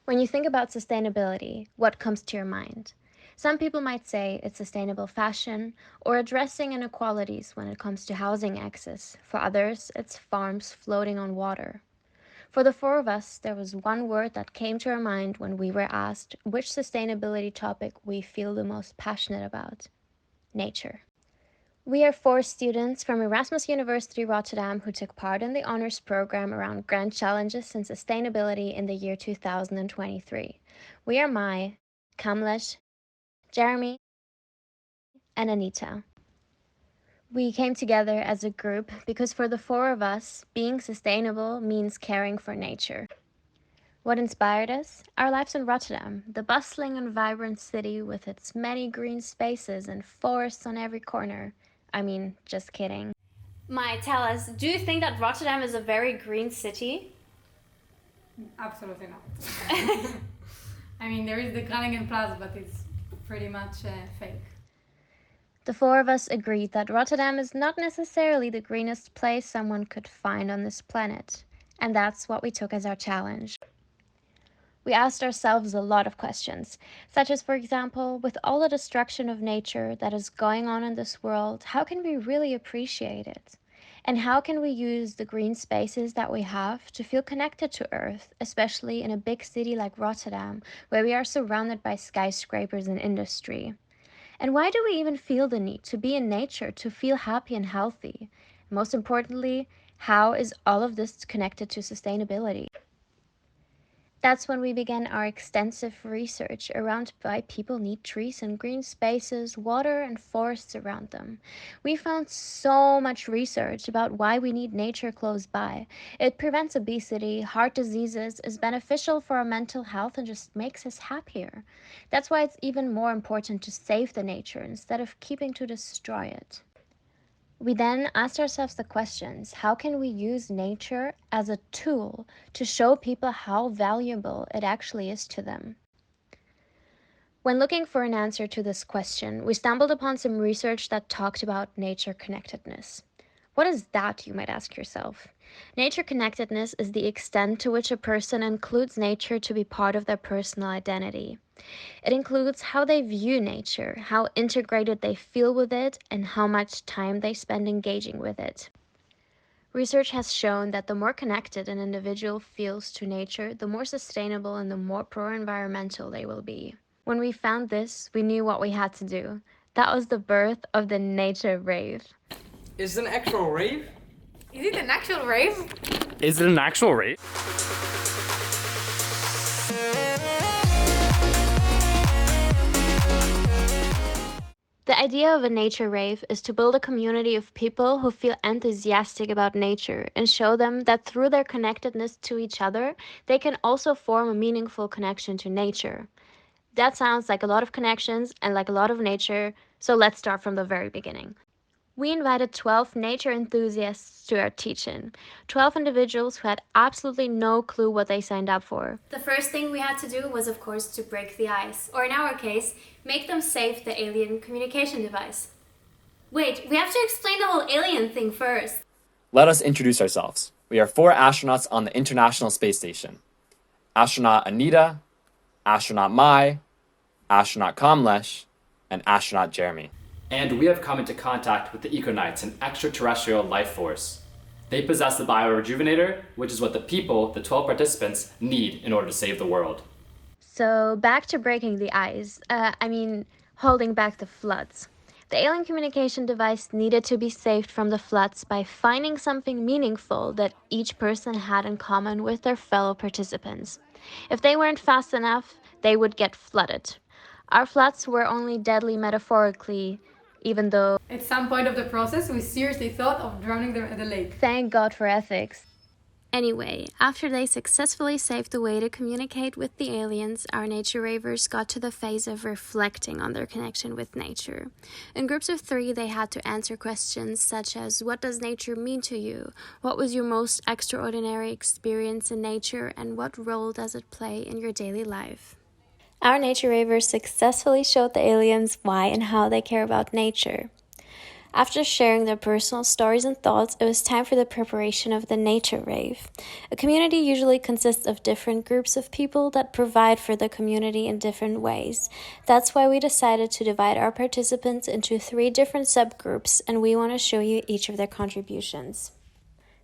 When you think about sustainability, what comes to your mind? Some people might say it's sustainable fashion or addressing inequalities when it comes to housing access. For others, it's farms floating on water. For the four of us, there was one word that came to our mind when we were asked which sustainability topic we feel the most passionate about: nature. We are four students from Erasmus University Rotterdam who took part in the honors program around grand challenges in sustainability in the year 2023. We are Mai, Kamlesh, Jeremy, and Anita. We came together as a group because for the four of us, being sustainable means caring for nature. What inspired us? Our lives in Rotterdam, the bustling and vibrant city with its many green spaces and forests on every corner. I mean, just kidding. Mai, tell us, do you think that Rotterdam is a very green city? Absolutely not. I mean, there is the Groningen Plaza, but it's pretty much fake. The four of us agreed that Rotterdam is not necessarily the greenest place someone could find on this planet, and that's what we took as our challenge. We asked ourselves a lot of questions, such as, for example, with all the destruction of nature that is going on in this world, how can we really appreciate it? And how can we use the green spaces that we have to feel connected to Earth, especially in a big city like Rotterdam, where we are surrounded by skyscrapers and industry? And why do we even feel the need to be in nature to feel happy and healthy? Most importantly, how is all of this connected to sustainability? That's when we began our extensive research around why people need trees and green spaces, water and forests around them. We found so much research about why we need nature close by. It prevents obesity, heart diseases, is beneficial for our mental health, and just makes us happier. That's why it's even more important to save the nature instead of keeping to destroy it. We then asked ourselves the questions: how can we use nature as a tool to show people how valuable it actually is to them? When looking for an answer to this question, we stumbled upon some research that talked about nature connectedness. What is that, you might ask yourself? Nature connectedness is the extent to which a person includes nature to be part of their personal identity. It includes how they view nature, how integrated they feel with it, and how much time they spend engaging with it. Research has shown that the more connected an individual feels to nature, the more sustainable and the more pro-environmental they will be. When we found this, we knew what we had to do. That was the birth of the Nature Rave. Is it an actual rave? Is it an actual rave? Is it an actual rave? The idea of a nature rave is to build a community of people who feel enthusiastic about nature and show them that through their connectedness to each other, they can also form a meaningful connection to nature. That sounds like a lot of connections and like a lot of nature, so let's start from the very beginning. We invited 12 nature enthusiasts to our teach-in, 12 individuals who had absolutely no clue what they signed up for. The first thing we had to do was, of course, to break the ice, or in our case, make them save the alien communication device. Wait, we have to explain the whole alien thing first. Let us introduce ourselves. We are four astronauts on the International Space Station. Astronaut Anita, astronaut Mai, astronaut Kamlesh, and astronaut Jeremy. And we have come into contact with the Econites, an extraterrestrial life force. They possess the biorejuvenator, which is what the people, the 12 participants, need in order to save the world. So back to breaking the ice, holding back the floods. The alien communication device needed to be saved from the floods by finding something meaningful that each person had in common with their fellow participants. If they weren't fast enough, they would get flooded. Our floods were only deadly metaphorically, even though, At some point of the process, we seriously thought of drowning them at the lake. thank God for ethics. Anyway, after they successfully saved the way to communicate with the aliens, our nature ravers got to the phase of reflecting on their connection with nature. In groups of 3, they had to answer questions such as, what does nature mean to you? What was your most extraordinary experience in nature? And what role does it play in your daily life? Our nature ravers successfully showed the aliens why and how they care about nature. After sharing their personal stories and thoughts, it was time for the preparation of the Nature Rave. A community usually consists of different groups of people that provide for the community in different ways. That's why we decided to divide our participants into 3 different subgroups, and we want to show you each of their contributions.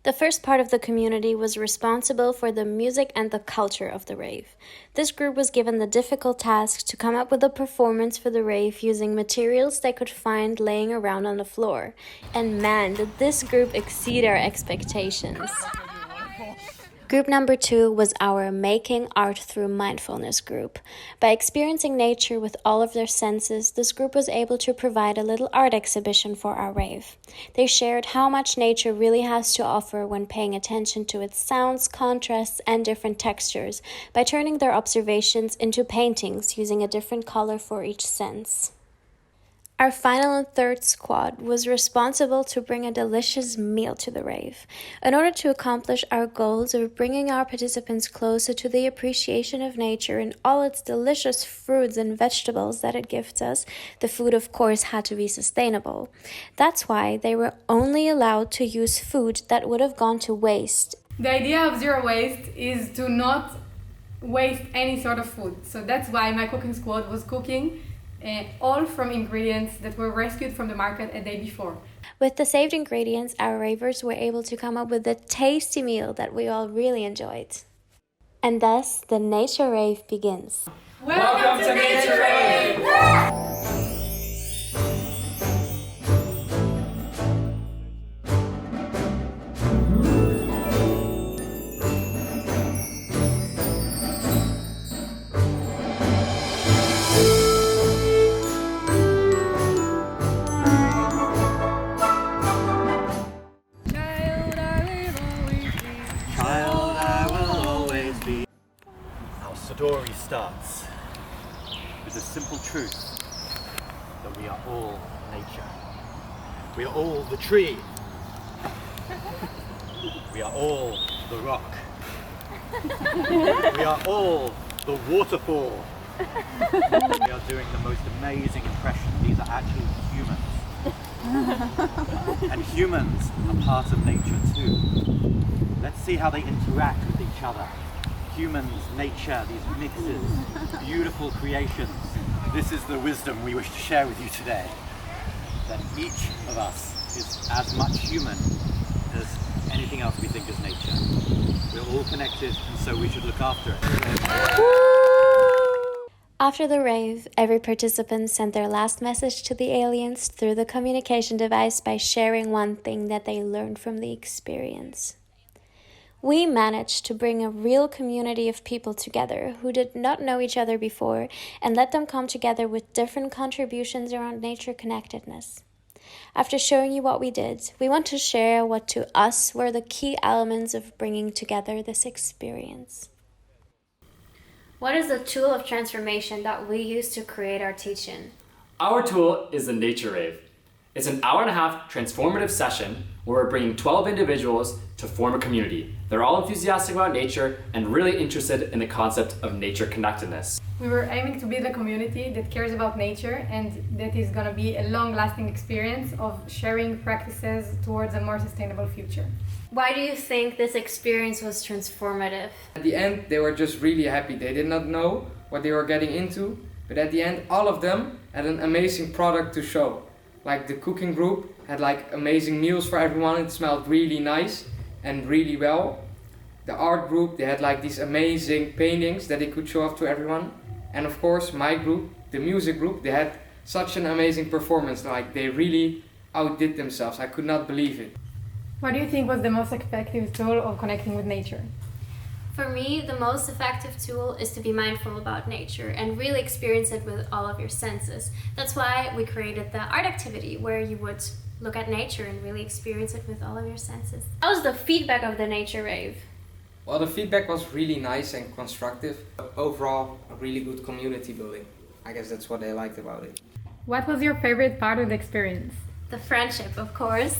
The first part of the community was responsible for the music and the culture of the rave. This group was given the difficult task to come up with a performance for the rave using materials they could find laying around on the floor. And man, did this group exceed our expectations. Group number 2 was our Making Art Through Mindfulness group. By experiencing nature with all of their senses, this group was able to provide a little art exhibition for our rave. They shared how much nature really has to offer when paying attention to its sounds, contrasts, and different textures by turning their observations into paintings using a different color for each sense. Our final and third squad was responsible to bring a delicious meal to the rave. In order to accomplish our goals of bringing our participants closer to the appreciation of nature and all its delicious fruits and vegetables that it gives us, the food of course had to be sustainable. That's why they were only allowed to use food that would have gone to waste. The idea of zero waste is to not waste any sort of food. So that's why my cooking squad was cooking all from ingredients that were rescued from the market a day before. With the saved ingredients, our ravers were able to come up with a tasty meal that we all really enjoyed. And thus, the Nature Rave begins. Welcome to Nature Rave! Story starts with the simple truth that we are all nature. We are all the tree. We are all the rock. We are all the waterfall. We are doing the most amazing impression. These are actually humans. And humans are part of nature too. Let's see how they interact with each other. Humans, nature, these mixes, beautiful creations. This is the wisdom we wish to share with you today. That each of us is as much human as anything else we think is nature. We're all connected, and so we should look after it. After the rave, every participant sent their last message to the aliens through the communication device by sharing one thing that they learned from the experience. We managed to bring a real community of people together who did not know each other before and let them come together with different contributions around nature connectedness. After showing you what we did, we want to share what to us were the key elements of bringing together this experience. What is the tool of transformation that we use to create our teaching? Our tool is the Nature Rave. It's an hour-and-a-half transformative session where we're bringing 12 individuals to form a community. They're all enthusiastic about nature and really interested in the concept of nature connectedness. We were aiming to build a community that cares about nature and that is going to be a long-lasting experience of sharing practices towards a more sustainable future. Why do you think this experience was transformative? At the end, they were just really happy. They did not know what they were getting into, but at the end, all of them had an amazing product to show. Like the cooking group had like amazing meals for everyone. It smelled really nice and really well. The art group, they had like these amazing paintings that they could show off to everyone. And of course, my group, the music group, they had such an amazing performance. Like they really outdid themselves. I could not believe it. What do you think was the most effective tool of connecting with nature? For me, the most effective tool is to be mindful about nature and really experience it with all of your senses. That's why we created the art activity where you would look at nature and really experience it with all of your senses. How was the feedback of the Nature Rave? Well, the feedback was really nice and constructive. Overall, a really good community building. I guess that's what they liked about it. What was your favorite part of the experience? The friendship, of course.